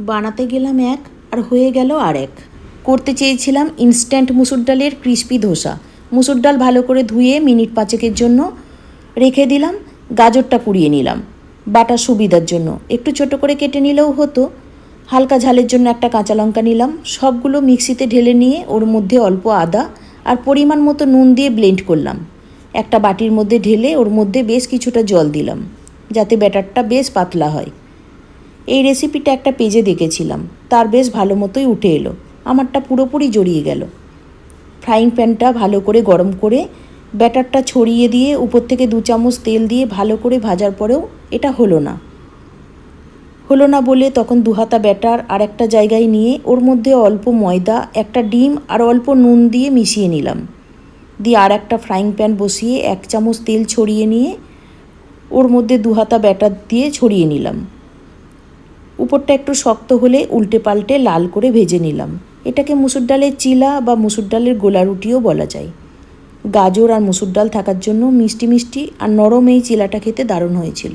বানাতে গেলাম এক আর হয়ে গেল আর এক। করতে চেয়েছিলাম ইনস্ট্যান্ট মুসুর ডালের ক্রিস্পি ধোসা। মুসুর ডাল ভালো করে ধুয়ে মিনিট 5 জন্য রেখে দিলাম। গাজরটা কুড়িয়ে নিলাম বাটার সুবিধার জন্য, একটু ছোট করে কেটে নিলেও হতো। হালকা ঝালের জন্য একটা কাঁচা লঙ্কা নিলাম। সবগুলো মিক্সিতে ঢেলে নিয়ে ওর মধ্যে অল্প আদা আর পরিমাণ মতো নুন দিয়ে ব্লেন্ড করলাম। একটা বাটির মধ্যে ঢেলে ওর মধ্যে বেশ কিছুটা জল দিলাম যাতে ব্যাটারটা বেশ পাতলা হয়। এই রেসিপিটা একটা পেজে দেখেছিলাম, তার বেশ ভালো মতোই উঠে এলো। আমারটা পুরোপুরি জড়িয়ে গেল। ফ্রাইং প্যানটা ভালো করে গরম করে ব্যাটারটা ছড়িয়ে দিয়ে উপর থেকে 2 চামচ তেল দিয়ে ভালো করে ভাজার পরেও এটা হলো না বলে তখন 2 হাতা ব্যাটার আর একটা জায়গায় নিয়ে ওর মধ্যে অল্প ময়দা, একটা ডিম আর অল্প নুন দিয়ে মিশিয়ে নিলাম। দিয়ে আর একটা ফ্রাইং প্যান বসিয়ে 1 চামচ তেল ছড়িয়ে নিয়ে ওর মধ্যে 2 হাতা ব্যাটার দিয়ে ছড়িয়ে নিলাম। উপরটা একটু শক্ত হলে উল্টে পাল্টে লাল করে ভেজে নিলাম। এটাকে মুসুর ডালের চিলা বা মুসুর ডালের গোলা রুটিও বলা যায়। গাজর আর মুসুর ডাল থাকার জন্য মিষ্টি মিষ্টি আর নরম এই চিলাটা খেতে দারুণ হয়েছিল।